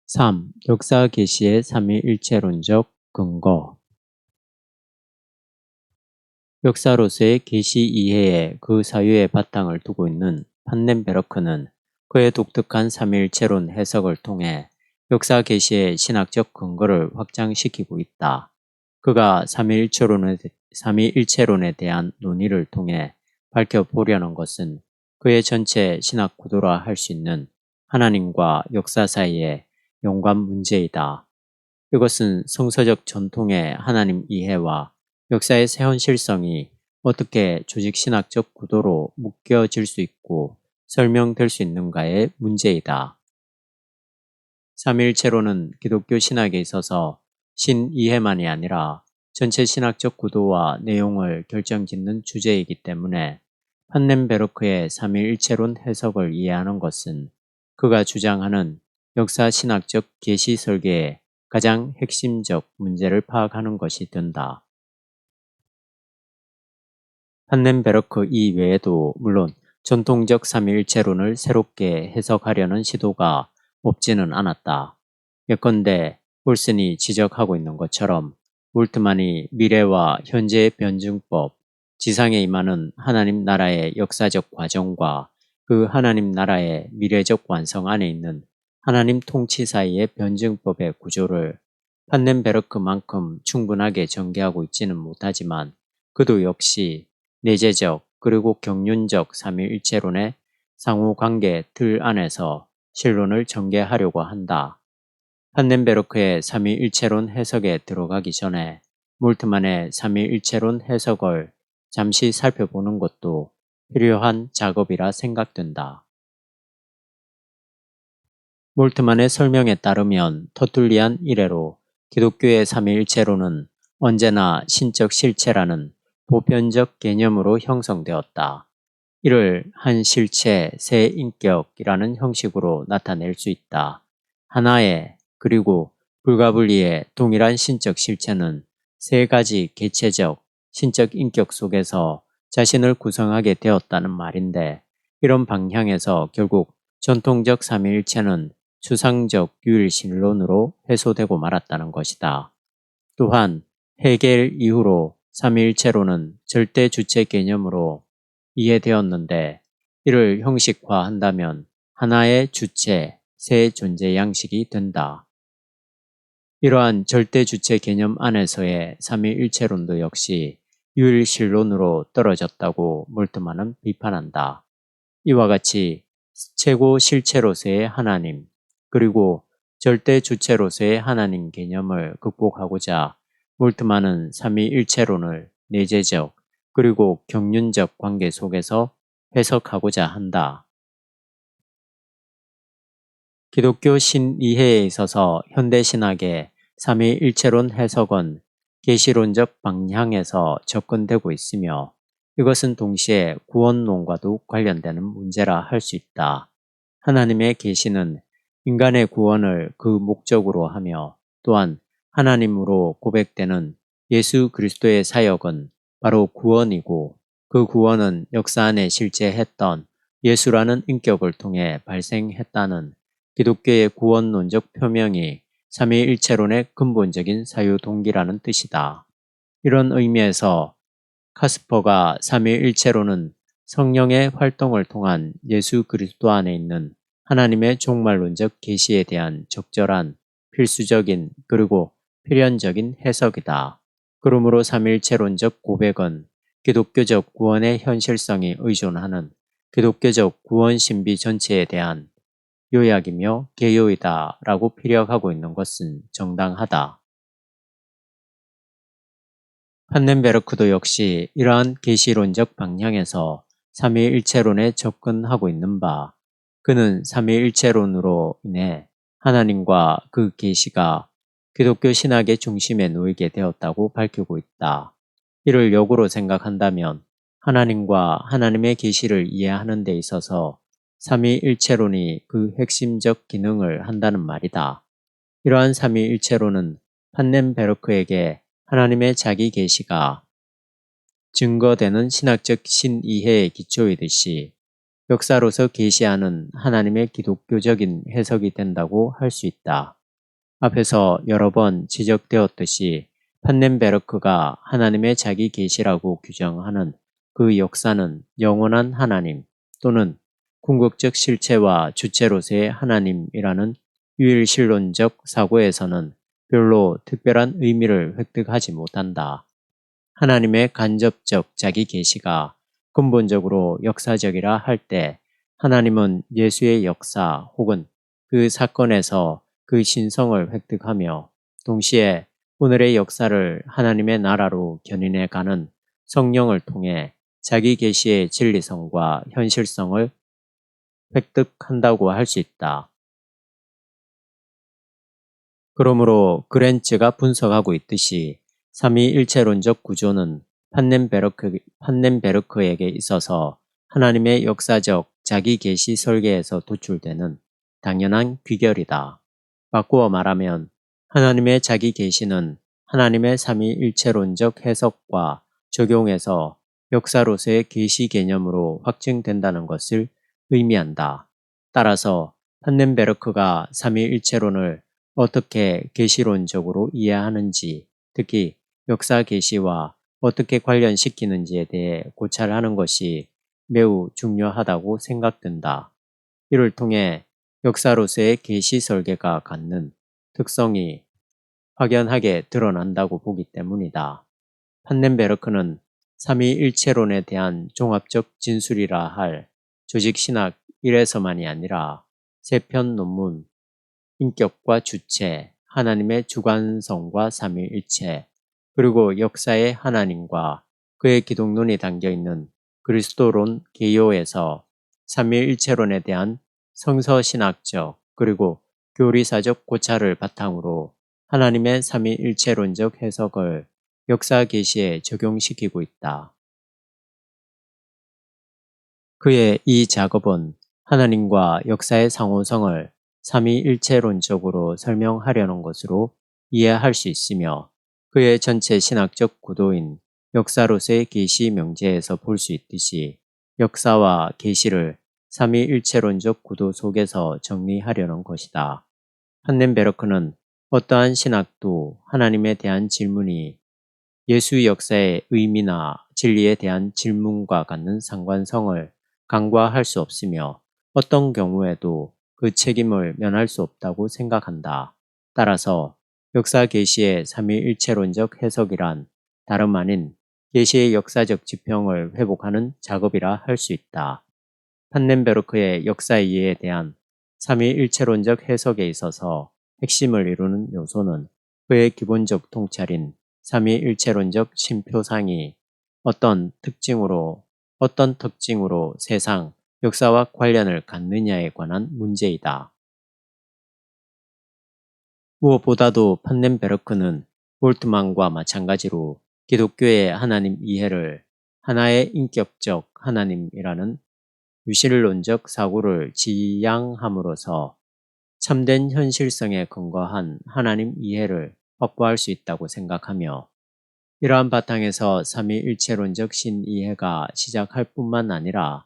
3. 역사 계시의 삼위일체론적 근거. 역사로서의 계시 이해에 그 사유의 바탕을 두고 있는 판넨베르크는 그의 독특한 삼위일체론 해석을 통해 역사 계시의 신학적 근거를 확장시키고 있다. 그가 삼위일체론에 대한 논의를 통해 밝혀보려는 것은 그의 전체 신학 구도라 할 수 있는 하나님과 역사 사이의 연관 문제이다. 이것은 성서적 전통의 하나님 이해와 역사의 현실성이 어떻게 조직신학적 구도로 묶여질 수 있고 설명될 수 있는가의 문제이다. 삼위일체론은 기독교 신학에 있어서 신이해만이 아니라 전체 신학적 구도와 내용을 결정짓는 주제이기 때문에 판넨베르크의 삼위일체론 해석을 이해하는 것은 그가 주장하는 역사 신학적 계시 설계의 가장 핵심적 문제를 파악하는 것이 된다. 판넨베르크 이외에도 물론 전통적 삼위일체론을 새롭게 해석하려는 시도가 없지는 않았다. 예컨대 올슨이 지적하고 있는 것처럼 몰트만이 미래와 현재의 변증법, 지상에 임하는 하나님 나라의 역사적 과정과 그 하나님 나라의 미래적 완성 안에 있는 하나님 통치 사이의 변증법의 구조를 판넨베르크만큼 충분하게 전개하고 있지는 못하지만 그도 역시 내재적 그리고 경륜적 삼위일체론의 상호관계 틀 안에서 실론을 전개하려고 한다. 판넨베르크의 삼위일체론 해석에 들어가기 전에 몰트만의 삼위일체론 해석을 잠시 살펴보는 것도 필요한 작업이라 생각된다. 몰트만의 설명에 따르면 터툴리안 이래로 기독교의 삼위일체론은 언제나 신적 실체라는 보편적 개념으로 형성되었다. 이를 한 실체, 세 인격이라는 형식으로 나타낼 수 있다. 하나의 그리고 불가분리의 동일한 신적 실체는 세 가지 개체적, 신적 인격 속에서 자신을 구성하게 되었다는 말인데 이런 방향에서 결국 전통적 삼위일체는 추상적 유일신론으로 해소되고 말았다는 것이다. 또한 헤겔 이후로 삼위일체론은 절대 주체 개념으로 이해되었는데 이를 형식화한다면 하나의 주체, 세 존재 양식이 된다. 이러한 절대 주체 개념 안에서의 삼위일체론도 역시 유일신론으로 떨어졌다고 몰트만은 비판한다. 이와 같이 최고 실체로서의 하나님 그리고 절대 주체로서의 하나님 개념을 극복하고자 몰트만은 삼위일체론을 내재적 그리고 경륜적 관계 속에서 해석하고자 한다. 기독교 신이해에 있어서 현대신학의 삼위일체론 해석은 계시론적 방향에서 접근되고 있으며 이것은 동시에 구원론과도 관련되는 문제라 할 수 있다. 하나님의 계시는 인간의 구원을 그 목적으로 하며 또한 하나님으로 고백되는 예수 그리스도의 사역은 바로 구원이고 그 구원은 역사 안에 실제했던 예수라는 인격을 통해 발생했다는 기독교의 구원론적 표명이 삼위일체론의 근본적인 사유동기라는 뜻이다. 이런 의미에서 카스퍼가 삼위일체론은 성령의 활동을 통한 예수 그리스도 안에 있는 하나님의 종말론적 계시에 대한 적절한 필수적인 그리고 필연적인 해석이다. 그러므로 삼위일체론적 고백은 기독교적 구원의 현실성이 의존하는 기독교적 구원 신비 전체에 대한 요약이며 개요이다 라고 피력하고 있는 것은 정당하다. 판넨베르크도 역시 이러한 계시론적 방향에서 삼위일체론에 접근하고 있는 바 그는 삼위일체론으로 인해 하나님과 그 계시가 기독교 신학의 중심에 놓이게 되었다고 밝히고 있다. 이를 역으로 생각한다면 하나님과 하나님의 계시를 이해하는 데 있어서 삼위일체론이 그 핵심적 기능을 한다는 말이다. 이러한 삼위일체론은 판넨베르크에게 하나님의 자기 계시가 증거되는 신학적 신이해의 기초이듯이 역사로서 계시하는 하나님의 기독교적인 해석이 된다고 할 수 있다. 앞에서 여러 번 지적되었듯이 판넨베르크가 하나님의 자기 계시라고 규정하는 그 역사는 영원한 하나님 또는 궁극적 실체와 주체로서의 하나님이라는 유일신론적 사고에서는 별로 특별한 의미를 획득하지 못한다. 하나님의 간접적 자기 계시가 근본적으로 역사적이라 할 때 하나님은 예수의 역사 혹은 그 사건에서 그 신성을 획득하며 동시에 오늘의 역사를 하나님의 나라로 견인해 가는 성령을 통해 자기 계시의 진리성과 현실성을 획득한다고 할 수 있다. 그러므로 그랜츠가 분석하고 있듯이 삼위일체론적 구조는 판넨베르크에게 있어서 하나님의 역사적 자기 계시 설계에서 도출되는 당연한 귀결이다. 바꾸어 말하면 하나님의 자기 계시는 하나님의 삼위일체론적 해석과 적용에서 역사로서의 계시 개념으로 확증된다는 것을 의미한다. 따라서 판넨베르크가 삼위일체론을 어떻게 계시론적으로 이해하는지, 특히 역사 계시와 어떻게 관련시키는지에 대해 고찰하는 것이 매우 중요하다고 생각된다. 이를 통해 역사로서의 계시 설계가 갖는 특성이 확연하게 드러난다고 보기 때문이다. 판넨베르크는 삼위일체론에 대한 종합적 진술이라 할 조직신학 1에서만이 아니라 세 편 논문, 인격과 주체, 하나님의 주관성과 삼위일체, 그리고 역사의 하나님과 그의 기독론이 담겨있는 그리스도론 개요에서 삼위일체론에 대한 성서신학적 그리고 교리사적 고찰을 바탕으로 하나님의 삼위일체론적 해석을 역사 계시에 적용시키고 있다. 그의 이 작업은 하나님과 역사의 상호성을 삼위일체론적으로 설명하려는 것으로 이해할 수 있으며 그의 전체 신학적 구도인 역사로서의 계시 명제에서 볼 수 있듯이 역사와 계시를 삼위일체론적 구도 속에서 정리하려는 것이다. 판넨베르크는 어떠한 신학도 하나님에 대한 질문이 예수 역사의 의미나 진리에 대한 질문과 갖는 상관성을 간과할 수 없으며 어떤 경우에도 그 책임을 면할 수 없다고 생각한다. 따라서 역사 계시의 삼위일체론적 해석이란 다름 아닌 계시의 역사적 지평을 회복하는 작업이라 할 수 있다. 판넨베르크의 역사 이해에 대한 삼위일체론적 해석에 있어서 핵심을 이루는 요소는 그의 기본적 통찰인 삼위일체론적 심표상이 어떤 특징으로 세상, 역사와 관련을 갖느냐에 관한 문제이다. 무엇보다도 판넨베르크는 볼트만과 마찬가지로 기독교의 하나님 이해를 하나의 인격적 하나님이라는 유실론적 사고를 지향함으로써 참된 현실성에 근거한 하나님 이해를 확보할 수 있다고 생각하며 이러한 바탕에서 삼위일체론적 신이해가 시작할 뿐만 아니라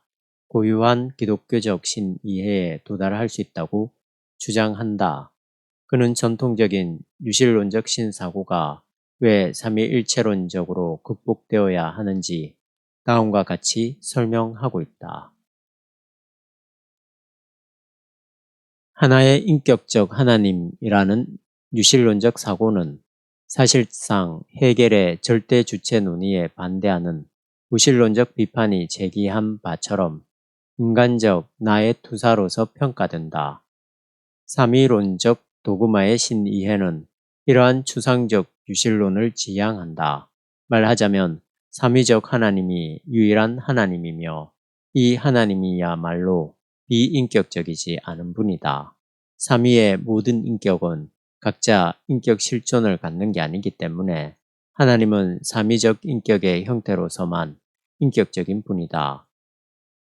고유한 기독교적 신이해에 도달할 수 있다고 주장한다. 그는 전통적인 유실론적 신사고가 왜 삼위일체론적으로 극복되어야 하는지 다음과 같이 설명하고 있다. 하나의 인격적 하나님이라는 유실론적 사고는 사실상 헤겔의 절대 주체 논의에 반대하는 무실론적 비판이 제기한 바처럼 인간적 나의 투사로서 평가된다. 삼위론적 도그마의 신이해는 이러한 추상적 유실론을 지향한다. 말하자면 삼위적 하나님이 유일한 하나님이며 이 하나님이야말로 비인격적이지 않은 분이다. 삼위의 모든 인격은 각자 인격 실존을 갖는 게 아니기 때문에 하나님은 삼위적 인격의 형태로서만 인격적인 분이다.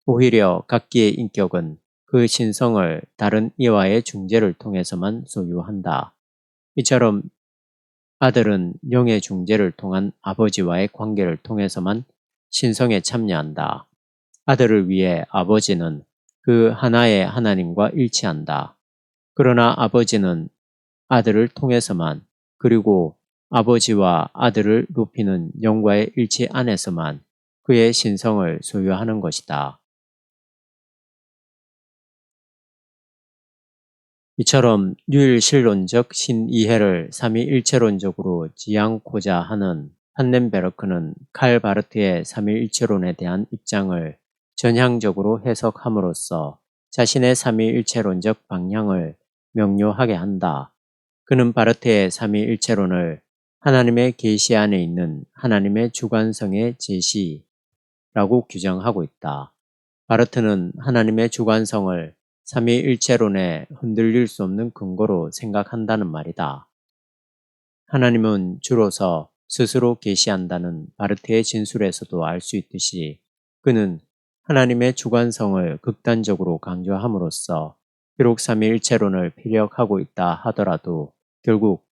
오히려 각기의 인격은 그 신성을 다른 이와의 중재를 통해서만 소유한다. 이처럼 아들은 영의 중재를 통한 아버지와의 관계를 통해서만 신성에 참여한다. 아들을 위해 아버지는 그 하나의 하나님과 일치한다. 그러나 아버지는 아들을 통해서만, 그리고 아버지와 아들을 높이는 영과의 일치 안에서만 그의 신성을 소유하는 것이다. 이처럼 유일신론적 신이해를 삼위일체론적으로 지향코자 하는 판넨베르크는 칼 바르트의 삼위일체론에 대한 입장을 전향적으로 해석함으로써 자신의 삼위일체론적 방향을 명료하게 한다. 그는 바르트의 삼위일체론을 하나님의 계시 안에 있는 하나님의 주관성의 제시라고 규정하고 있다. 바르트는 하나님의 주관성을 삼위일체론에 흔들릴 수 없는 근거로 생각한다는 말이다. 하나님은 주로서 스스로 계시한다는 바르트의 진술에서도 알 수 있듯이 그는 하나님의 주관성을 극단적으로 강조함으로써 비록 삼위일체론을 피력하고 있다 하더라도 결국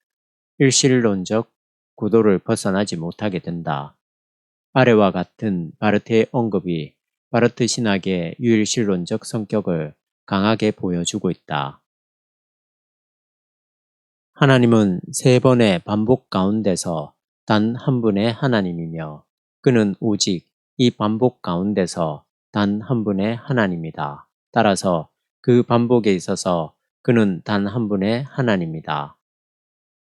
일실론적 구도를 벗어나지 못하게 된다. 아래와 같은 바르트의 언급이 바르트 신학의 유일신론적 성격을 강하게 보여주고 있다. 하나님은 세 번의 반복 가운데서 단 한 분의 하나님이며 그는 오직 이 반복 가운데서 단 한 분의 하나님이다. 따라서 그 반복에 있어서 그는 단 한 분의 하나님이다.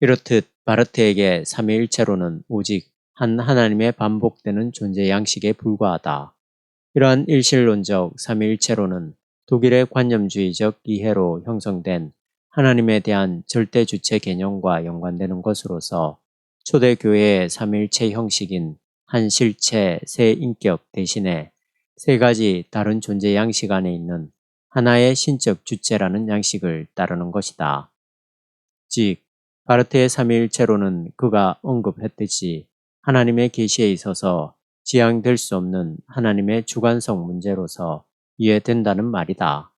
이렇듯 바르트에게 삼위일체론은 오직 한 하나님의 반복되는 존재 양식에 불과하다. 이러한 일실론적 삼위일체론은 독일의 관념주의적 이해로 형성된 하나님에 대한 절대주체 개념과 연관되는 것으로서 초대교회의 삼위일체 형식인 한 실체, 세 인격 대신에 세 가지 다른 존재 양식 안에 있는 하나의 신적 주체라는 양식을 따르는 것이다. 즉, 바르트의 삼위일체론은 그가 언급했듯이 하나님의 계시에 있어서 지향될 수 없는 하나님의 주관성 문제로서 이해된다는 말이다.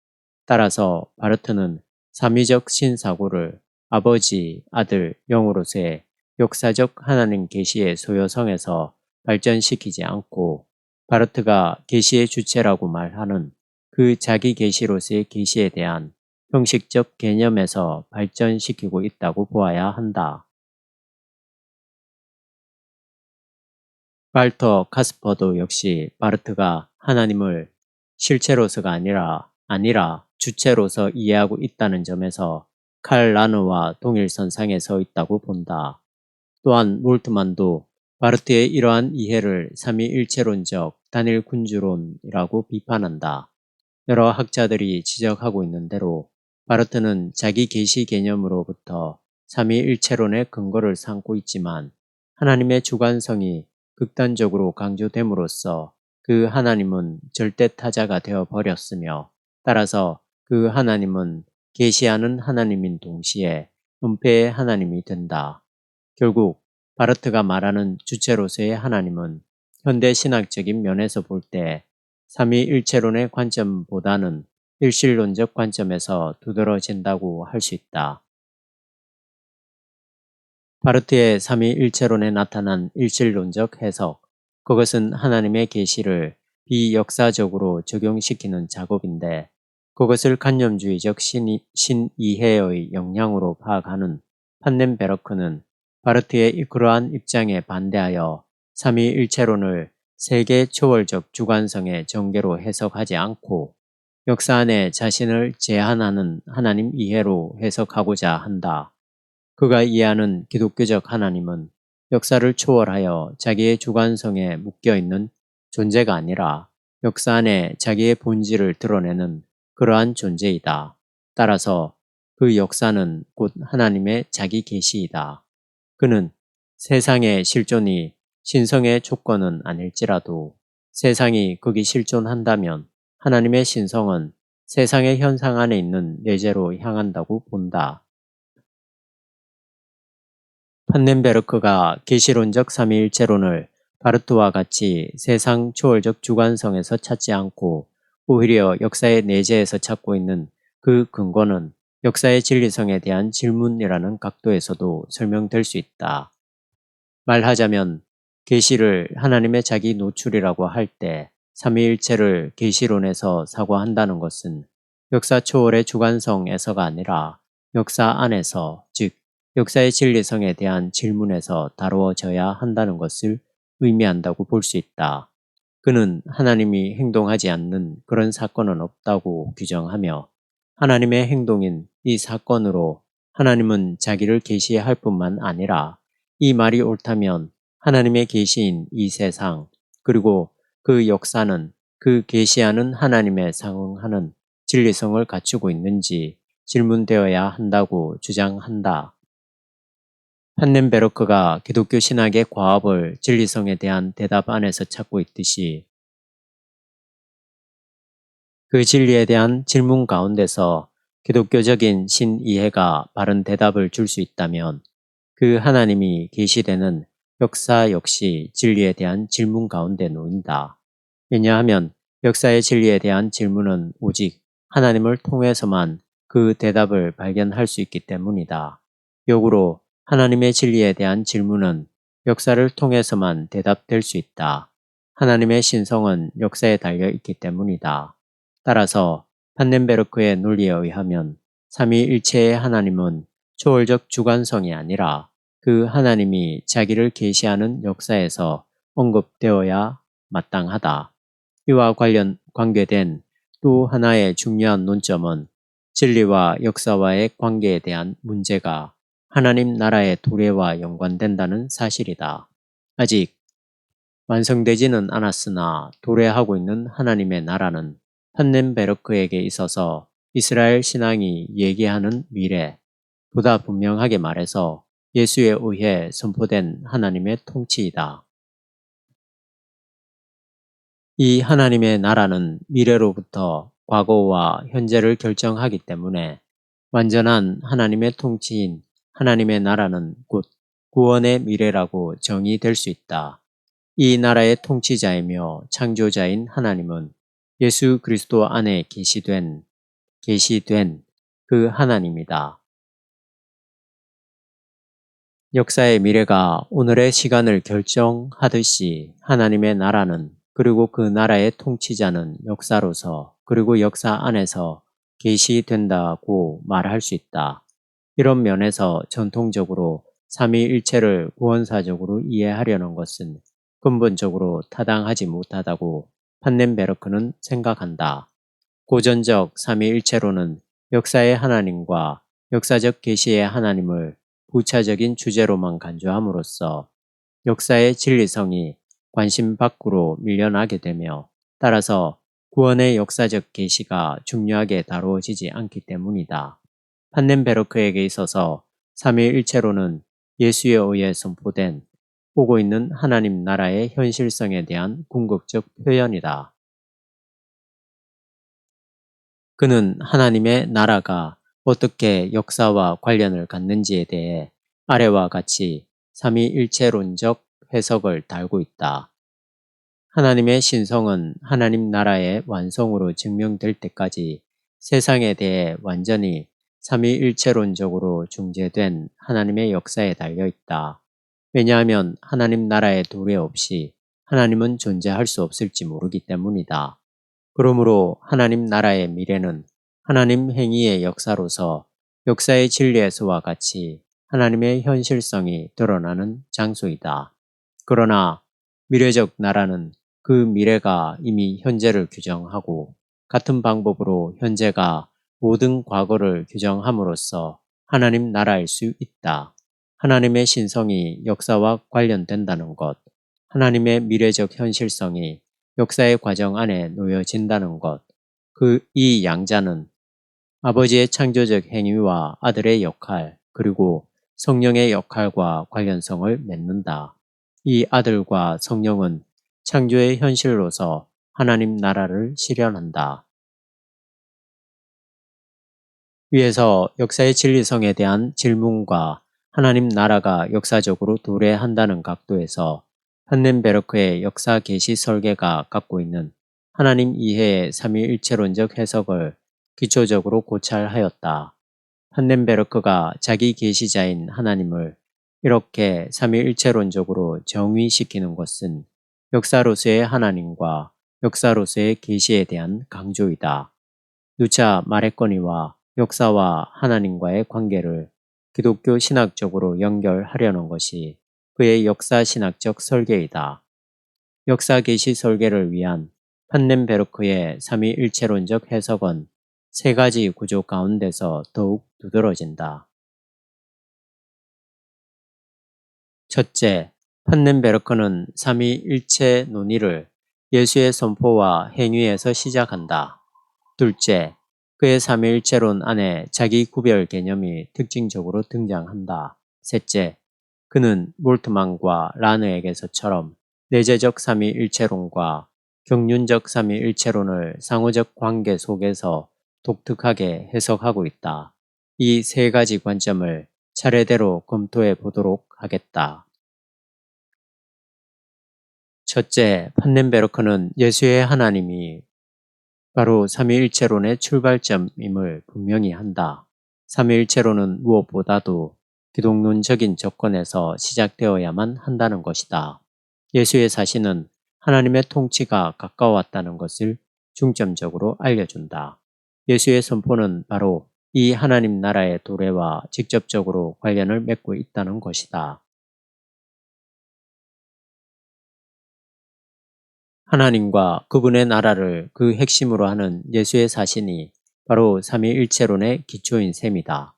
따라서 바르트는 삼위적 신사고를 아버지, 아들, 영으로서의 역사적 하나님 계시의 소요성에서 발전시키지 않고 바르트가 계시의 주체라고 말하는 그 자기 계시로서의 계시에 대한 형식적 개념에서 발전시키고 있다고 보아야 한다. 발터 카스퍼도 역시 바르트가 하나님을 실체로서가 아니라 주체로서 이해하고 있다는 점에서 칼 라느와 동일선상에 서 있다고 본다. 또한 몰트만도 바르트의 이러한 이해를 삼위일체론적 단일군주론이라고 비판한다. 여러 학자들이 지적하고 있는 대로 바르트는 자기 계시 개념으로부터 삼위일체론의 근거를 삼고 있지만 하나님의 주관성이 극단적으로 강조됨으로써 그 하나님은 절대타자가 되어 버렸으며 따라서 그 하나님은 계시하는 하나님인 동시에 은폐의 하나님이 된다. 결국 바르트가 말하는 주체로서의 하나님은 현대 신학적인 면에서 볼 때 삼위일체론의 관점보다는 일실론적 관점에서 두드러진다고 할 수 있다. 바르트의 삼위일체론에 나타난 일실론적 해석, 그것은 하나님의 계시를 비역사적으로 적용시키는 작업인데 그것을 관념주의적 신이해의 역량으로 파악하는 판넨베르크는 바르트의 그러한 입장에 반대하여 삼위일체론을 세계 초월적 주관성의 전개로 해석하지 않고 역사 안에 자신을 제한하는 하나님 이해로 해석하고자 한다. 그가 이해하는 기독교적 하나님은 역사를 초월하여 자기의 주관성에 묶여있는 존재가 아니라 역사 안에 자기의 본질을 드러내는 그러한 존재이다. 따라서 그 역사는 곧 하나님의 자기 계시이다. 그는 세상의 실존이 신성의 조건은 아닐지라도 세상이 거기 실존한다면 하나님의 신성은 세상의 현상 안에 있는 내재로 향한다고 본다. 판넨베르크가 계시론적 삼위일체론을 바르트와 같이 세상 초월적 주관성에서 찾지 않고 오히려 역사의 내재에서 찾고 있는 그 근거는 역사의 진리성에 대한 질문이라는 각도에서도 설명될 수 있다. 말하자면 계시를 하나님의 자기 노출이라고 할 때 삼위일체를 계시론에서 사고한다는 것은 역사 초월의 주관성에서가 아니라 역사 안에서, 즉 역사의 진리성에 대한 질문에서 다루어져야 한다는 것을 의미한다고 볼 수 있다. 그는 하나님이 행동하지 않는 그런 사건은 없다고 규정하며 하나님의 행동인 이 사건으로 하나님은 자기를 계시할 뿐만 아니라 이 말이 옳다면 하나님의 계시인 이 세상 그리고 그 역사는 그 계시하는 하나님에 상응하는 진리성을 갖추고 있는지 질문되어야 한다고 주장한다. 판넨베르크가 기독교 신학의 과업을 진리성에 대한 대답 안에서 찾고 있듯이 그 진리에 대한 질문 가운데서 기독교적인 신이해가 바른 대답을 줄 수 있다면 그 하나님이 계시되는 역사 역시 진리에 대한 질문 가운데 놓인다. 왜냐하면 역사의 진리에 대한 질문은 오직 하나님을 통해서만 그 대답을 발견할 수 있기 때문이다. 역으로 하나님의 진리에 대한 질문은 역사를 통해서만 대답될 수 있다. 하나님의 신성은 역사에 달려 있기 때문이다. 따라서 판넨베르크의 논리에 의하면 삼위일체의 하나님은 초월적 주관성이 아니라 그 하나님이 자기를 계시하는 역사에서 언급되어야 마땅하다. 이와 관계된 또 하나의 중요한 논점은 진리와 역사와의 관계에 대한 문제가 하나님 나라의 도래와 연관된다는 사실이다. 아직 완성되지는 않았으나 도래하고 있는 하나님의 나라는 판넨베르크에게 있어서 이스라엘 신앙이 얘기하는 미래, 보다 분명하게 말해서 예수에 의해 선포된 하나님의 통치이다. 이 하나님의 나라는 미래로부터 과거와 현재를 결정하기 때문에 완전한 하나님의 통치인 하나님의 나라는 곧 구원의 미래라고 정의될 수 있다. 이 나라의 통치자이며 창조자인 하나님은 예수 그리스도 안에 계시된 그 하나님이다. 역사의 미래가 오늘의 시간을 결정하듯이 하나님의 나라는 그리고 그 나라의 통치자는 역사로서 그리고 역사 안에서 계시된다고 말할 수 있다. 이런 면에서 전통적으로 삼위일체를 구원사적으로 이해하려는 것은 근본적으로 타당하지 못하다고 판넨베르크는 생각한다. 고전적 삼위일체로는 역사의 하나님과 역사적 계시의 하나님을 부차적인 주제로만 간주함으로써 역사의 진리성이 관심 밖으로 밀려나게 되며 따라서 구원의 역사적 계시가 중요하게 다루어지지 않기 때문이다. 판넨베르크에게 있어서 삼위일체로는 예수에 의해 선포된 오고 있는 하나님 나라의 현실성에 대한 궁극적 표현이다. 그는 하나님의 나라가 어떻게 역사와 관련을 갖는지에 대해 아래와 같이 삼위일체론적 해석을 달고 있다. 하나님의 신성은 하나님 나라의 완성으로 증명될 때까지 세상에 대해 완전히 삼위일체론적으로 중재된 하나님의 역사에 달려 있다. 왜냐하면 하나님 나라의 도래 없이 하나님은 존재할 수 없을지 모르기 때문이다. 그러므로 하나님 나라의 미래는 하나님 행위의 역사로서 역사의 진리에서와 같이 하나님의 현실성이 드러나는 장소이다. 그러나 미래적 나라는 그 미래가 이미 현재를 규정하고 같은 방법으로 현재가 모든 과거를 규정함으로써 하나님 나라일 수 있다. 하나님의 신성이 역사와 관련된다는 것, 하나님의 미래적 현실성이 역사의 과정 안에 놓여진다는 것, 이 양자는 아버지의 창조적 행위와 아들의 역할, 그리고 성령의 역할과 관련성을 맺는다. 이 아들과 성령은 창조의 현실로서 하나님 나라를 실현한다. 위에서 역사의 진리성에 대한 질문과 하나님 나라가 역사적으로 도래한다는 각도에서 판넨베르크의 역사 계시 설계가 갖고 있는 하나님 이해의 삼위일체론적 해석을 기초적으로 고찰하였다. 판넨베르크가 자기 계시자인 하나님을 이렇게 삼위일체론적으로 정의시키는 것은 역사로서의 하나님과 역사로서의 계시에 대한 강조이다. 누차 말했거니와 역사와 하나님과의 관계를 기독교 신학적으로 연결하려는 것이 그의 역사 신학적 설계이다. 역사 계시 설계를 위한 판넨베르크의 삼위일체론적 해석은 세 가지 구조 가운데서 더욱 두드러진다. 첫째, 판넨베르크는 삼위일체 논의를 예수의 선포와 행위에서 시작한다. 둘째, 그의 삼위일체론 안에 자기 구별 개념이 특징적으로 등장한다. 셋째, 그는 몰트만과 라느에게서처럼 내재적 삼위일체론과 경륜적 삼위일체론을 상호적 관계 속에서 독특하게 해석하고 있다. 이 세 가지 관점을 차례대로 검토해 보도록 하겠다. 첫째, 판넨베르크는 예수의 하나님이 바로 삼위일체론의 출발점임을 분명히 한다. 삼위일체론은 무엇보다도 기독론적인 접근에서 시작되어야만 한다는 것이다. 예수의 사신은 하나님의 통치가 가까웠다는 것을 중점적으로 알려준다. 예수의 선포는 바로 이 하나님 나라의 도래와 직접적으로 관련을 맺고 있다는 것이다. 하나님과 그분의 나라를 그 핵심으로 하는 예수의 사신이 바로 삼위일체론의 기초인 셈이다.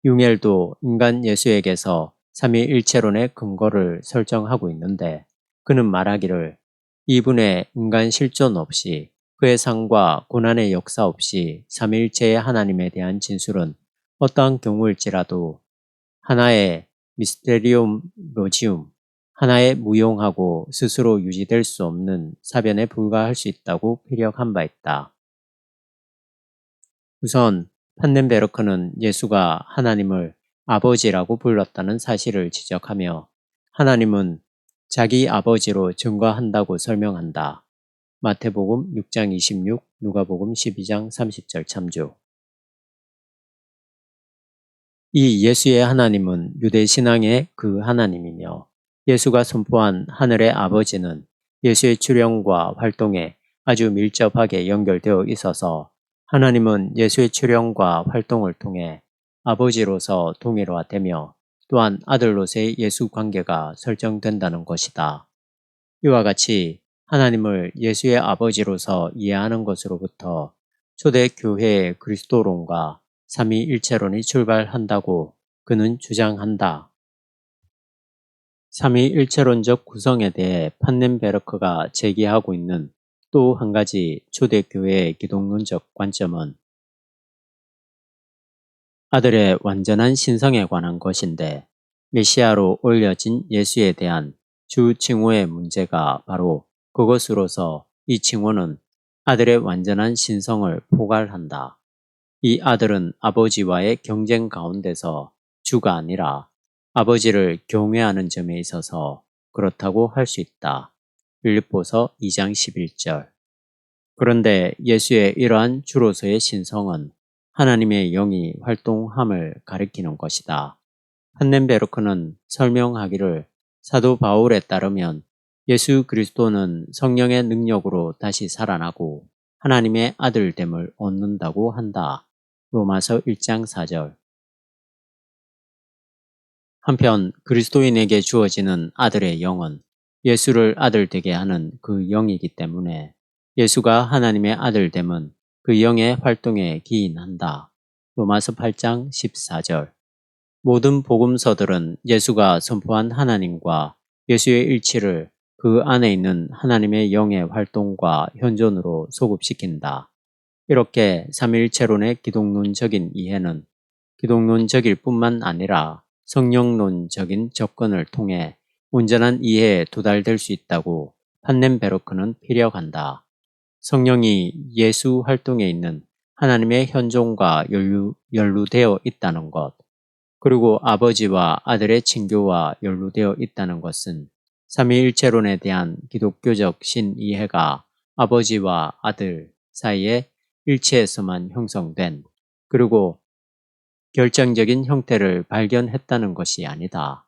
융엘도 인간 예수에게서 삼위일체론의 근거를 설정하고 있는데 그는 말하기를 이분의 인간 실존 없이 그의 상과 고난의 역사 없이 삼위일체의 하나님에 대한 진술은 어떠한 경우일지라도 하나의 미스테리움 로지움, 하나의 무용하고 스스로 유지될 수 없는 사변에 불과할 수 있다고 피력한 바 있다. 우선 판넨베르크는 예수가 하나님을 아버지라고 불렀다는 사실을 지적하며 하나님은 자기 아버지로 증거한다고 설명한다. 마태복음 6장 26, 누가복음 12장 30절 참조. 이 예수의 하나님은 유대 신앙의 그 하나님이며 예수가 선포한 하늘의 아버지는 예수의 출현과 활동에 아주 밀접하게 연결되어 있어서 하나님은 예수의 출현과 활동을 통해 아버지로서 동일화되며 또한 아들로서의 예수 관계가 설정된다는 것이다. 이와 같이 하나님을 예수의 아버지로서 이해하는 것으로부터 초대교회의 그리스도론과 삼위일체론이 출발한다고 그는 주장한다. 삼위일체론적 구성에 대해 판넨베르크가 제기하고 있는 또 한 가지 초대교회의 기독론적 관점은 아들의 완전한 신성에 관한 것인데 메시아로 올려진 예수에 대한 주 칭호의 문제가 바로 그것으로서 이 칭호는 아들의 완전한 신성을 포괄한다. 이 아들은 아버지와의 경쟁 가운데서 주가 아니라 아버지를 경외하는 점에 있어서 그렇다고 할 수 있다. 빌립보서 2장 11절. 그런데 예수의 이러한 주로서의 신성은 하나님의 영이 활동함을 가리키는 것이다. 판넨베르크는 설명하기를 사도 바울에 따르면 예수 그리스도는 성령의 능력으로 다시 살아나고 하나님의 아들됨을 얻는다고 한다. 로마서 1장 4절. 한편 그리스도인에게 주어지는 아들의 영은 예수를 아들 되게 하는 그 영이기 때문에 예수가 하나님의 아들됨은 그 영의 활동에 기인한다. 로마서 8장 14절. 모든 복음서들은 예수가 선포한 하나님과 예수의 일치를 그 안에 있는 하나님의 영의 활동과 현존으로 소급시킨다. 이렇게 삼위일체론의 기독론적인 이해는 기독론적일 뿐만 아니라 성령론적인 접근을 통해 온전한 이해에 도달될 수 있다고 판넨베르크는 피력한다. 성령이 예수 활동에 있는 하나님의 현존과 연루되어 있다는 것, 그리고 아버지와 아들의 친교와 연루되어 있다는 것은 삼위일체론에 대한 기독교적 신이해가 아버지와 아들 사이의 일체에서만 형성된 그리고 결정적인 형태를 발견했다는 것이 아니다.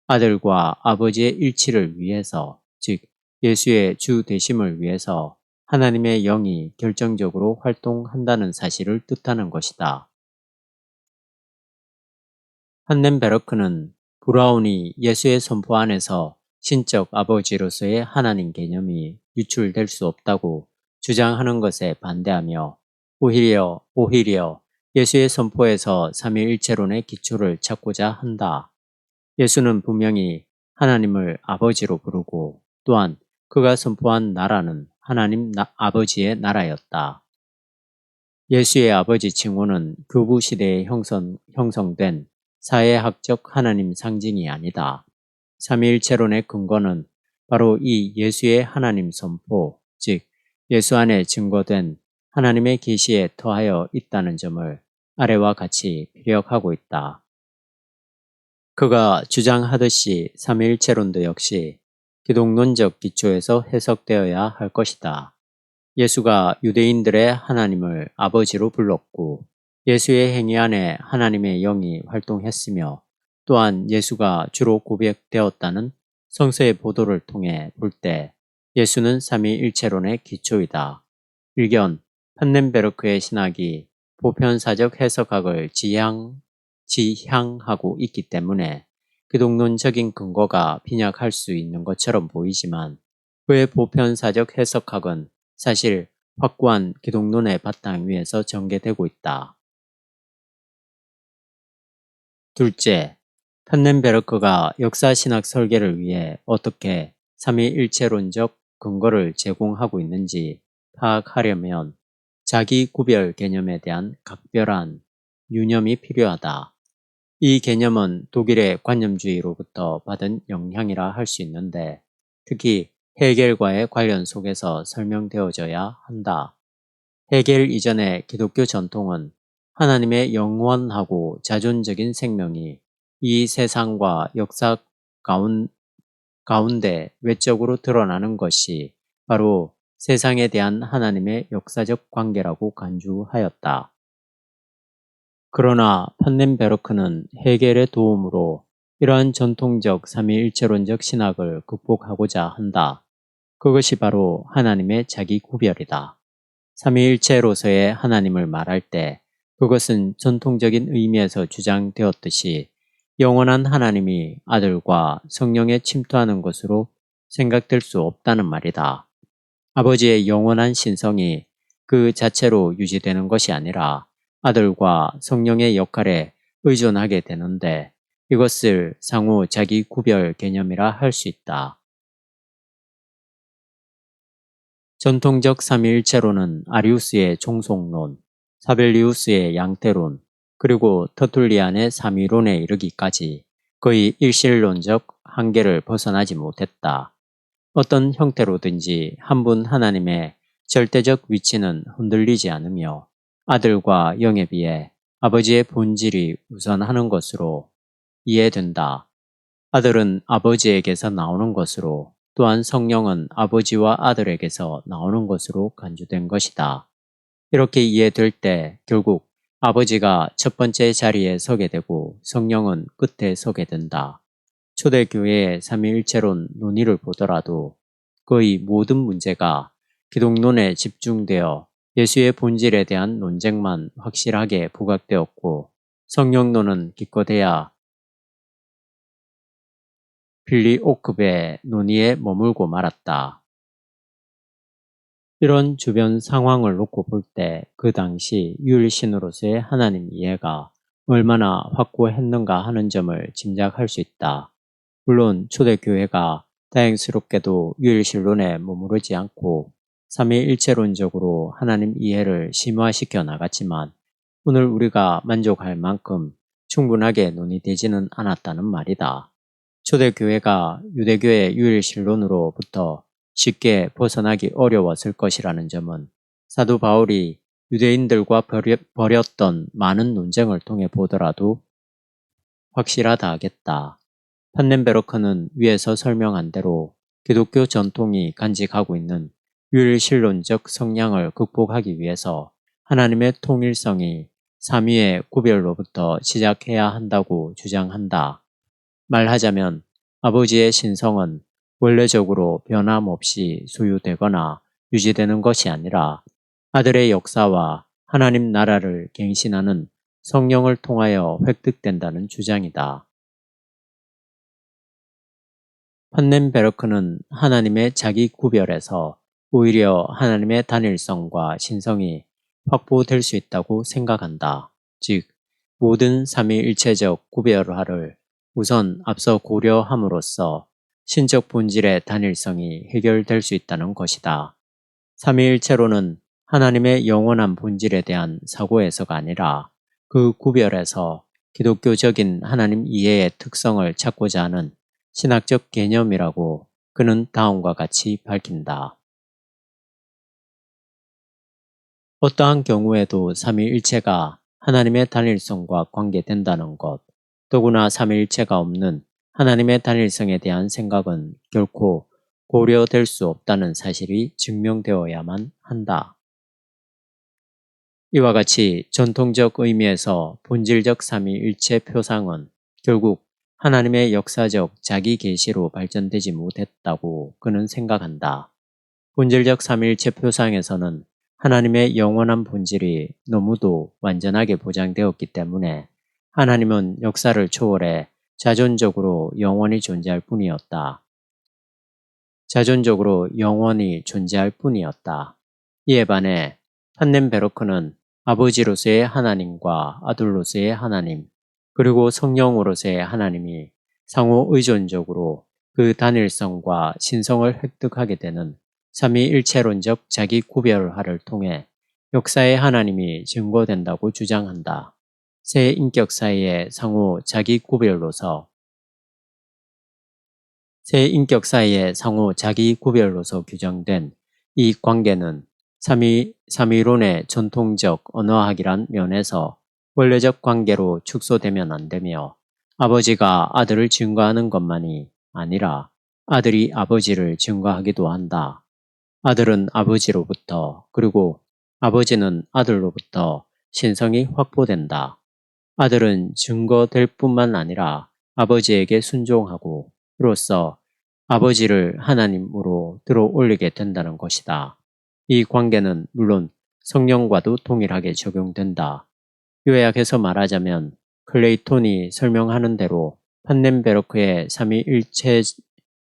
아들과 아버지의 일치를 위해서, 즉 예수의 주 되심을 위해서 하나님의 영이 결정적으로 활동한다는 사실을 뜻하는 것이다. 판넨베르크는 브라운이 예수의 선포 안에서 신적 아버지로서의 하나님 개념이 유출될 수 없다고 주장하는 것에 반대하며 오히려 예수의 선포에서 삼위일체론의 기초를 찾고자 한다. 예수는 분명히 하나님을 아버지로 부르고 또한 그가 선포한 나라는 하나님 아버지의 나라였다. 예수의 아버지 칭호는 교부 시대에 형성된 사회학적 하나님 상징이 아니다. 삼위일체론의 근거는 바로 이 예수의 하나님 선포, 즉 예수 안에 증거된 하나님의 계시에 터하여 있다는 점을 아래와 같이 피력하고 있다. 그가 주장하듯이 삼위일체론도 역시 기독론적 기초에서 해석되어야 할 것이다. 예수가 유대인들의 하나님을 아버지로 불렀고 예수의 행위 안에 하나님의 영이 활동했으며 또한 예수가 주로 고백되었다는 성서의 보도를 통해 볼 때 예수는 삼위일체론의 기초이다. 일견 판넨베르크의 신학이 보편사적 해석학을 지향하고 있기 때문에 기독론적인 근거가 빈약할 수 있는 것처럼 보이지만 그의 보편사적 해석학은 사실 확고한 기독론의 바탕 위에서 전개되고 있다. 둘째, 판넨베르크가 역사신학 설계를 위해 어떻게 삼위일체론적 근거를 제공하고 있는지 파악하려면 자기 구별 개념에 대한 각별한 유념이 필요하다. 이 개념은 독일의 관념주의로부터 받은 영향이라 할 수 있는데 특히 헤겔과의 관련 속에서 설명되어져야 한다. 헤겔 이전의 기독교 전통은 하나님의 영원하고 자존적인 생명이 이 세상과 역사 가운데 외적으로 드러나는 것이 바로 세상에 대한 하나님의 역사적 관계라고 간주하였다. 그러나 판넨베르크는 헤겔의 도움으로 이러한 전통적 삼위일체론적 신학을 극복하고자 한다. 그것이 바로 하나님의 자기 구별이다. 삼위일체로서의 하나님을 말할 때 그것은 전통적인 의미에서 주장되었듯이 영원한 하나님이 아들과 성령에 침투하는 것으로 생각될 수 없다는 말이다. 아버지의 영원한 신성이 그 자체로 유지되는 것이 아니라 아들과 성령의 역할에 의존하게 되는데 이것을 상호 자기 구별 개념이라 할 수 있다. 전통적 삼위일체론은 아리우스의 종속론, 사벨리우스의 양태론, 그리고 터툴리안의 삼위론에 이르기까지 거의 일실론적 한계를 벗어나지 못했다. 어떤 형태로든지 한 분 하나님의 절대적 위치는 흔들리지 않으며 아들과 영에 비해 아버지의 본질이 우선하는 것으로 이해된다. 아들은 아버지에게서 나오는 것으로 또한 성령은 아버지와 아들에게서 나오는 것으로 간주된 것이다. 이렇게 이해될 때 결국 아버지가 첫 번째 자리에 서게 되고 성령은 끝에 서게 된다. 초대교회의 삼위일체론 논의를 보더라도 거의 모든 문제가 기독론에 집중되어 예수의 본질에 대한 논쟁만 확실하게 부각되었고 성령론은 기껏해야 필리오크베 논의에 머물고 말았다. 이런 주변 상황을 놓고 볼 때 그 당시 유일신으로서의 하나님 이해가 얼마나 확고했는가 하는 점을 짐작할 수 있다. 물론 초대교회가 다행스럽게도 유일신론에 머무르지 않고 삼위일체론적으로 하나님 이해를 심화시켜 나갔지만 오늘 우리가 만족할 만큼 충분하게 논의되지는 않았다는 말이다. 초대교회가 유대교의 유일신론으로부터 쉽게 벗어나기 어려웠을 것이라는 점은 사도 바울이 유대인들과 벌였던 많은 논쟁을 통해 보더라도 확실하다 하겠다. 판넨베르크는 위에서 설명한 대로 기독교 전통이 간직하고 있는 유일신론적 성향을 극복하기 위해서 하나님의 통일성이 삼위의 구별로부터 시작해야 한다고 주장한다. 말하자면 아버지의 신성은 원래적으로 변함없이 소유되거나 유지되는 것이 아니라 아들의 역사와 하나님 나라를 갱신하는 성령을 통하여 획득된다는 주장이다. 판넨베르크는 하나님의 자기 구별에서 오히려 하나님의 단일성과 신성이 확보될 수 있다고 생각한다. 즉, 모든 삼위일체적 구별화를 우선 앞서 고려함으로써 신적 본질의 단일성이 해결될 수 있다는 것이다. 삼위일체론은 하나님의 영원한 본질에 대한 사고에서가 아니라 그 구별에서 기독교적인 하나님 이해의 특성을 찾고자 하는 신학적 개념이라고 그는 다음과 같이 밝힌다. 어떠한 경우에도 삼위일체가 하나님의 단일성과 관계된다는 것, 더구나 삼위일체가 없는 하나님의 단일성에 대한 생각은 결코 고려될 수 없다는 사실이 증명되어야만 한다. 이와 같이 전통적 의미에서 본질적 삼위일체 표상은 결국 하나님의 역사적 자기 계시로 발전되지 못했다고 그는 생각한다. 본질적 삼위일체 표상에서는 하나님의 영원한 본질이 너무도 완전하게 보장되었기 때문에 하나님은 역사를 초월해 자존적으로 영원히 존재할 뿐이었다. 자존적으로 영원히 존재할 뿐이었다. 이에 반해 판넨베르크는 아버지로서의 하나님과 아들로서의 하나님, 그리고 성령으로서의 하나님이 상호 의존적으로 그 단일성과 신성을 획득하게 되는 삼위일체론적 자기 구별화를 통해 역사의 하나님이 증거된다고 주장한다. 세 인격 사이의 상호 자기 구별로서 규정된 이 관계는 삼위론의 전통적 언어학이란 면에서 원래적 관계로 축소되면 안 되며 아버지가 아들을 증거하는 것만이 아니라 아들이 아버지를 증거하기도 한다. 아들은 아버지로부터 그리고 아버지는 아들로부터 신성이 확보된다. 아들은 증거될 뿐만 아니라 아버지에게 순종하고 이로써 아버지를 하나님으로 들어올리게 된다는 것이다. 이 관계는 물론 성령과도 동일하게 적용된다. 요약해서 말하자면 클레이톤이 설명하는 대로 판넨베르크의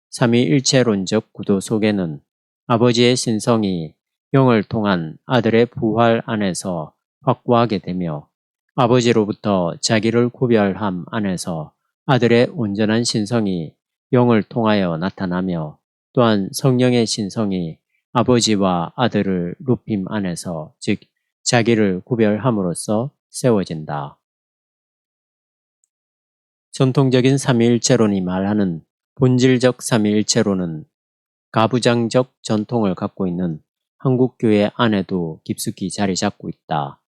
삼위일체론적 구도 속에는 아버지의 신성이 영을 통한 아들의 부활 안에서 확고하게 되며 아버지로부터 자기를 구별함 안에서 아들의 온전한 신성이 영을 통하여 나타나며 또한 성령의 신성이 아버지와 아들을 눕힘 안에서 즉 자기를 구별함으로써 세워진다. 전통적인 삼위일체론이 말하는 본질적 삼위일체론은 가부장적 전통을 갖고 있는 한국교회 안에도 깊숙이 자리 잡고 있다.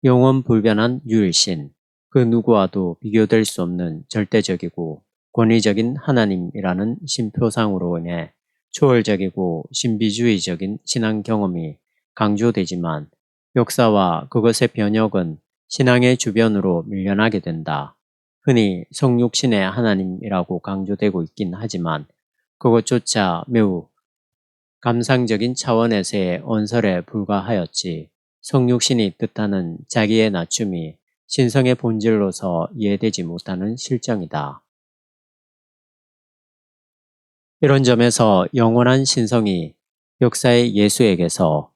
영원 불변한 유일신, 그 누구와도 비교될 수 없는 절대적이고 권위적인 하나님이라는 신표상으로 인해 초월적이고 신비주의적인 신앙 경험이 강조되지만 역사와 그것의 변혁은 신앙의 주변으로 밀려나게 된다. 흔히 성육신의 하나님이라고 강조되고 있긴 하지만 그것조차 매우 감상적인 차원에서의 언설에 불과하였지 성육신이 뜻하는 자기의 낮춤이 신성의 본질로서 이해되지 못하는 실정이다. 이런 점에서 영원한 신성이 역사의 예수에게서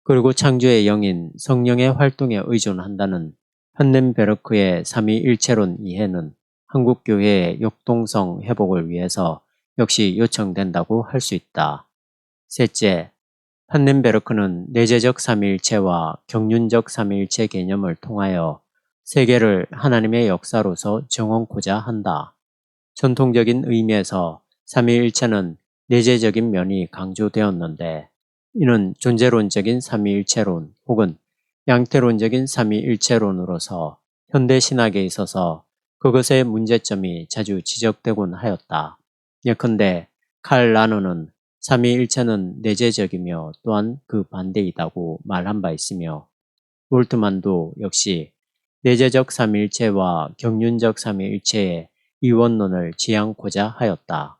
그리고 창조의 영인 성령의 활동에 의존한다는 판넨베르크의 삼위일체론 이해는 한국교회의 역동성 회복을 위해서 역시 요청된다고 할 수 있다. 셋째, 판넨베르크는 내재적 삼위일체와 경륜적 삼위일체 개념을 통하여 세계를 하나님의 역사로서 정언고자 한다. 전통적인 의미에서 삼위일체는 내재적인 면이 강조되었는데 이는 존재론적인 삼위일체론 혹은 양태론적인 삼위일체론으로서 현대신학에 있어서 그것의 문제점이 자주 지적되곤 하였다. 예컨대 칼 라너는 삼위일체는 내재적이며 또한 그 반대이다고 말한 바 있으며 몰트만도 역시 내재적 삼위일체와 경륜적 삼위일체의 이원론을 지향코자 하였다.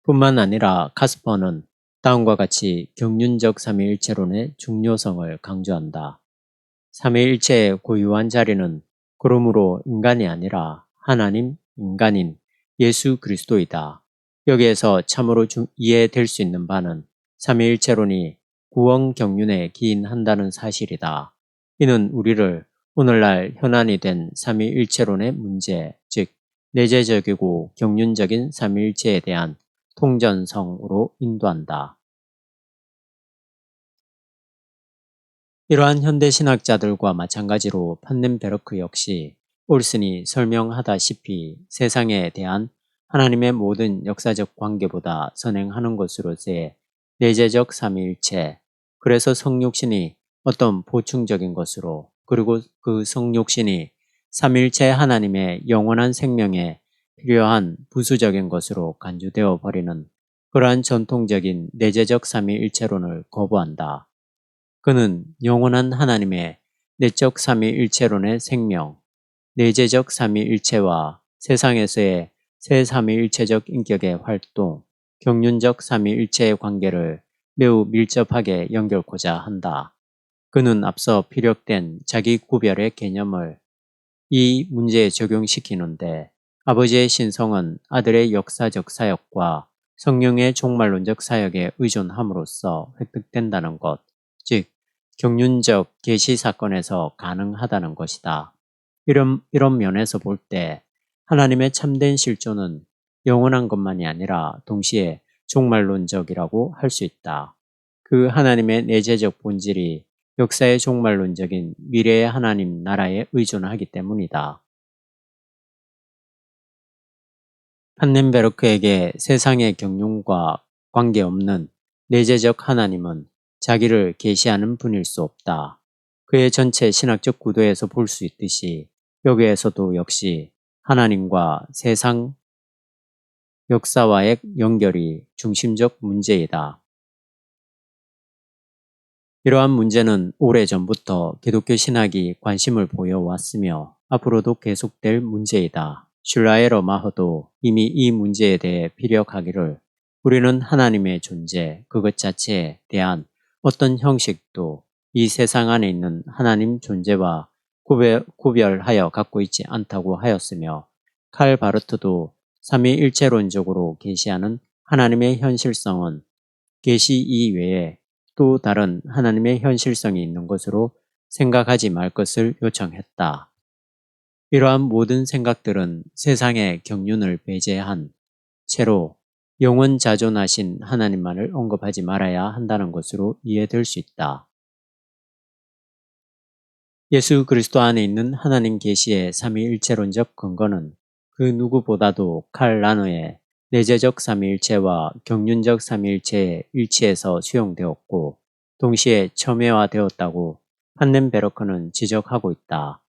뿐만 아니라 카스퍼는 다음과 같이 경륜적 삼위일체론의 중요성을 강조한다. 삼위일체의 고유한 자리는 그러므로 인간이 아니라 하나님, 인간인 예수 그리스도이다. 여기에서 참으로 이해될 수 있는 바는 삼위일체론이 구원 경륜에 기인한다는 사실이다. 이는 우리를 오늘날 현안이 된 삼위일체론의 문제, 즉 내재적이고 경륜적인 삼위일체에 대한 통전성으로 인도한다. 이러한 현대신학자들과 마찬가지로 판넨베르크 역시 올슨이 설명하다시피 세상에 대한 하나님의 모든 역사적 관계보다 선행하는 것으로서의 내재적 삼위일체, 그래서 성육신이 어떤 보충적인 것으로, 그리고 그 성육신이 삼위일체 하나님의 영원한 생명에 필요한 부수적인 것으로 간주되어 버리는 그러한 전통적인 내재적 삼위일체론을 거부한다. 그는 영원한 하나님의 내적 삼위일체론의 생명, 내재적 삼위일체와 세상에서의 새 삼위일체적 인격의 활동, 경륜적 삼위일체의 관계를 매우 밀접하게 연결코자 한다. 그는 앞서 피력된 자기 구별의 개념을 이 문제에 적용시키는데 아버지의 신성은 아들의 역사적 사역과 성령의 종말론적 사역에 의존함으로써 획득된다는 것, 즉 경륜적 계시 사건에서 가능하다는 것이다. 이런 면에서 볼 때 하나님의 참된 실존은 영원한 것만이 아니라 동시에 종말론적이라고 할 수 있다. 그 하나님의 내재적 본질이 역사의 종말론적인 미래의 하나님 나라에 의존하기 때문이다. 판넨베르크에게 세상의 경륜과 관계없는 내재적 하나님은 자기를 계시하는 분일 수 없다. 그의 전체 신학적 구도에서 볼 수 있듯이 여기에서도 역시 하나님과 세상 역사와의 연결이 중심적 문제이다. 이러한 문제는 오래전부터 기독교 신학이 관심을 보여왔으며 앞으로도 계속될 문제이다. 슐라에러 마허도 이미 이 문제에 대해 피력하기를 우리는 하나님의 존재, 그것 자체에 대한 어떤 형식도 이 세상 안에 있는 하나님 존재와 구별하여 갖고 있지 않다고 하였으며 칼 바르트도 삼위일체론적으로 계시하는 하나님의 현실성은 계시 이외에 또 다른 하나님의 현실성이 있는 것으로 생각하지 말 것을 요청했다. 이러한 모든 생각들은 세상의 경륜을 배제한 채로 영원자존하신 하나님만을 언급하지 말아야 한다는 것으로 이해될 수 있다. 예수 그리스도 안에 있는 하나님 계시의 삼위일체론적 근거는 그 누구보다도 칼 라너의 내재적 삼위일체와 경륜적 삼위일체의 일치에서 수용되었고 동시에 첨예화되었다고 판넨베르크는 지적하고 있다.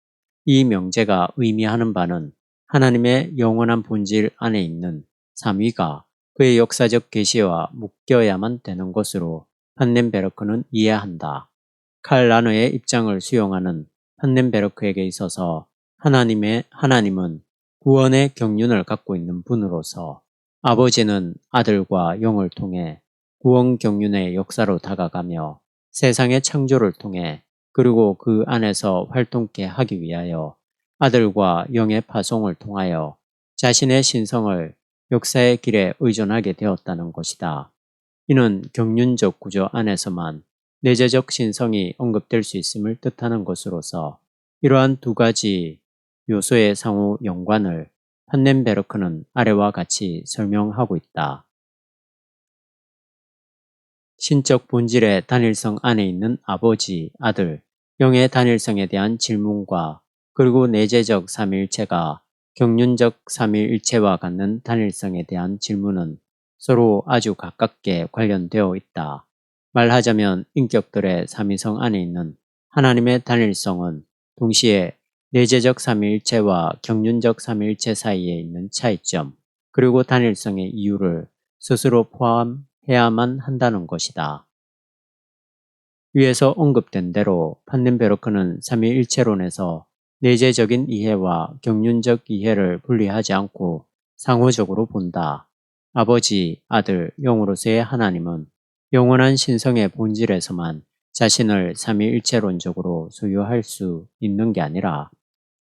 이 명제가 의미하는 바는 하나님의 영원한 본질 안에 있는 삼위가 그의 역사적 계시와 묶여야만 되는 것으로 판넨베르크는 이해한다. 칼 라너의 입장을 수용하는 판넨베르크에게 있어서 하나님은 구원의 경륜을 갖고 있는 분으로서 아버지는 아들과 영을 통해 구원 경륜의 역사로 다가가며 세상의 창조를 통해 그리고 그 안에서 활동케 하기 위하여 아들과 영의 파송을 통하여 자신의 신성을 역사의 길에 의존하게 되었다는 것이다. 이는 경륜적 구조 안에서만 내재적 신성이 언급될 수 있음을 뜻하는 것으로서 이러한 두 가지 요소의 상호 연관을 판넨베르크는 아래와 같이 설명하고 있다. 신적 본질의 단일성 안에 있는 아버지, 아들, 영의 단일성에 대한 질문과 그리고 내재적 삼위일체가 경륜적 삼위일체와 갖는 단일성에 대한 질문은 서로 아주 가깝게 관련되어 있다. 말하자면 인격들의 삼위성 안에 있는 하나님의 단일성은 동시에 내재적 삼위일체와 경륜적 삼위일체 사이에 있는 차이점, 그리고 단일성의 이유를 스스로 포함해야만 한다는 것이다. 위에서 언급된 대로 판넨베르크는 삼위일체론에서 내재적인 이해와 경륜적 이해를 분리하지 않고 상호적으로 본다. 아버지, 아들, 영으로서의 하나님은 영원한 신성의 본질에서만 자신을 삼위일체론적으로 소유할 수 있는 게 아니라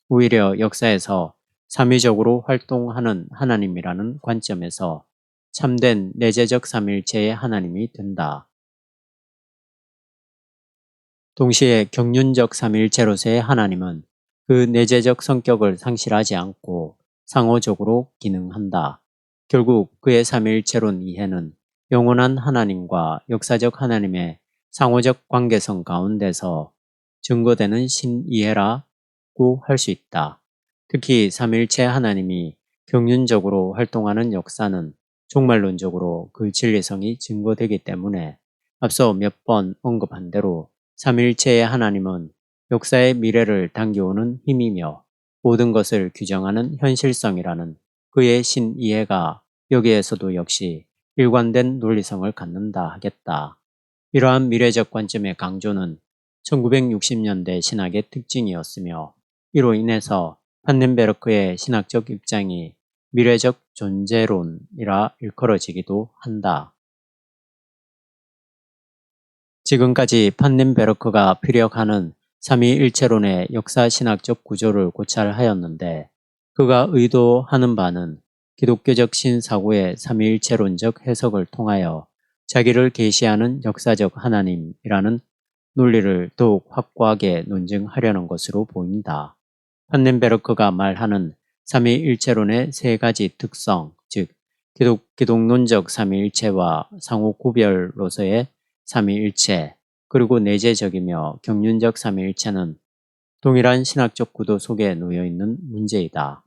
오히려 역사에서 삼위적으로 활동하는 하나님이라는 관점에서 참된 내재적 삼위일체의 하나님이 된다. 동시에 경륜적 삼위일체로서의 하나님은 그 내재적 성격을 상실하지 않고 상호적으로 기능한다. 결국 그의 삼위일체론 이해는 영원한 하나님과 역사적 하나님의 상호적 관계성 가운데서 증거되는 신이해라고 할 수 있다. 특히 삼위일체 하나님이 경륜적으로 활동하는 역사는 종말론적으로 그 진리성이 증거되기 때문에 앞서 몇 번 언급한 대로 삼위일체의 하나님은 역사의 미래를 당겨오는 힘이며 모든 것을 규정하는 현실성이라는 그의 신이해가 여기에서도 역시 일관된 논리성을 갖는다 하겠다. 이러한 미래적 관점의 강조는 1960년대 신학의 특징이었으며 이로 인해서 판넨베르크의 신학적 입장이 미래적 존재론이라 일컬어지기도 한다. 지금까지 판넨베르크가 피력하는 삼위일체론의 역사신학적 구조를 고찰하였는데 그가 의도하는 바는 기독교적 신사고의 삼위일체론적 해석을 통하여 자기를 계시하는 역사적 하나님이라는 논리를 더욱 확고하게 논증하려는 것으로 보인다. 판넨베르크가 말하는 삼위일체론의 세 가지 특성, 즉 기독론적 삼위일체와 상호 구별로서의 삼위일체, 그리고 내재적이며 경륜적 삼위일체는 동일한 신학적 구도 속에 놓여있는 문제이다.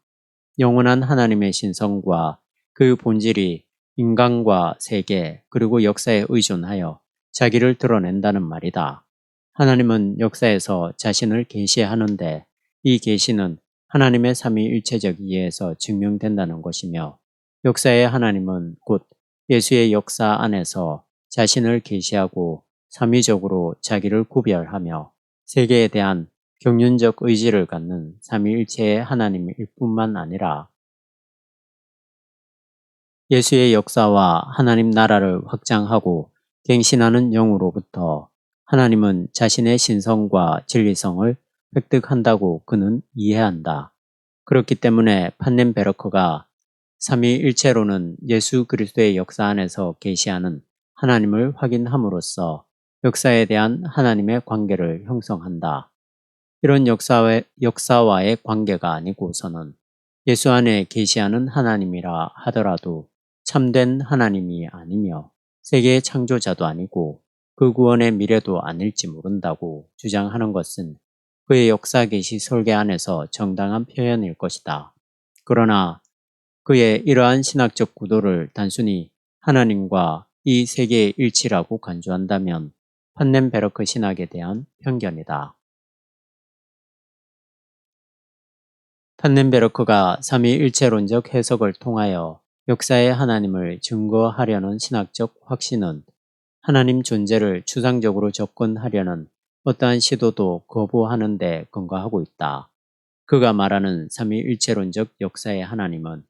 영원한 하나님의 신성과 그 본질이 인간과 세계 그리고 역사에 의존하여 자기를 드러낸다는 말이다. 하나님은 역사에서 자신을 계시하는데 이 계시는 하나님의 삼위일체적 이해에서 증명된다는 것이며 역사의 하나님은 곧 예수의 역사 안에서 자신을 계시하고 삼위적으로 자기를 구별하며 세계에 대한 경륜적 의지를 갖는 삼위일체의 하나님일 뿐만 아니라 예수의 역사와 하나님 나라를 확장하고 갱신하는 영으로부터 하나님은 자신의 신성과 진리성을 획득한다고 그는 이해한다. 그렇기 때문에 판넨베르크가 삼위일체로는 예수 그리스도의 역사 안에서 계시하는 하나님을 확인함으로써 역사에 대한 하나님의 관계를 형성한다. 이런 역사와의 관계가 아니고서는 예수 안에 계시하는 하나님이라 하더라도 참된 하나님이 아니며 세계의 창조자도 아니고 그 구원의 미래도 아닐지 모른다고 주장하는 것은 그의 역사 계시 설계 안에서 정당한 표현일 것이다. 그러나 그의 이러한 신학적 구도를 단순히 하나님과 이 세계의 일치라고 간주한다면 판넨베르크 신학에 대한 편견이다. 판넨베르크가 삼위일체론적 해석을 통하여 역사의 하나님을 증거하려는 신학적 확신은 하나님 존재를 추상적으로 접근하려는 어떠한 시도도 거부하는 데 근거하고 있다. 그가 말하는 삼위일체론적 역사의 하나님은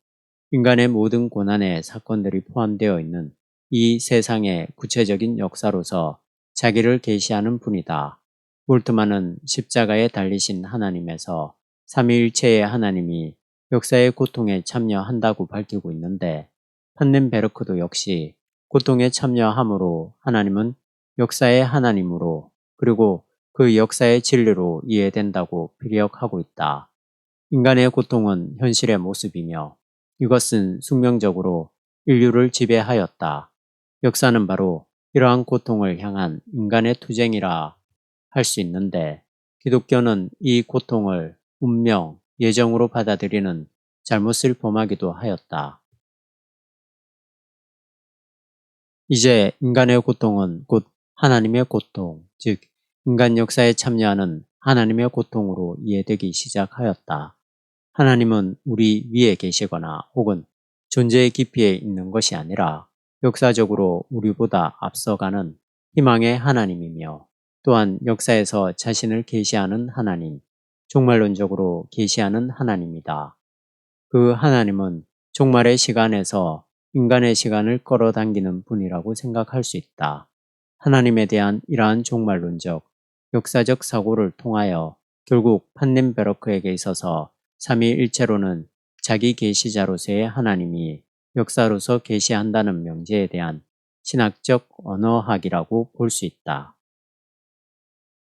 인간의 모든 고난의 사건들이 포함되어 있는 이 세상의 구체적인 역사로서 자기를 계시하는 분이다. 몰트만은 십자가에 달리신 하나님에서 삼위일체의 하나님이 역사의 고통에 참여한다고 밝히고 있는데 판넨베르크도 역시 고통에 참여함으로 하나님은 역사의 하나님으로 그리고 그 역사의 진리로 이해된다고 피력하고 있다. 인간의 고통은 현실의 모습이며 이것은 숙명적으로 인류를 지배하였다. 역사는 바로 이러한 고통을 향한 인간의 투쟁이라 할 수 있는데 기독교는 이 고통을 운명, 예정으로 받아들이는 잘못을 범하기도 하였다. 이제 인간의 고통은 곧 하나님의 고통, 즉 인간 역사에 참여하는 하나님의 고통으로 이해되기 시작하였다. 하나님은 우리 위에 계시거나 혹은 존재의 깊이에 있는 것이 아니라 역사적으로 우리보다 앞서가는 희망의 하나님이며 또한 역사에서 자신을 계시하는 하나님, 종말론적으로 계시하는 하나님이다. 그 하나님은 종말의 시간에서 인간의 시간을 끌어당기는 분이라고 생각할 수 있다. 하나님에 대한 이러한 종말론적, 역사적 사고를 통하여 결국 판넨베르크에게 있어서 삼위일체로는 자기 계시자로서의 하나님이 역사로서 계시한다는 명제에 대한 신학적 언어학이라고 볼 수 있다.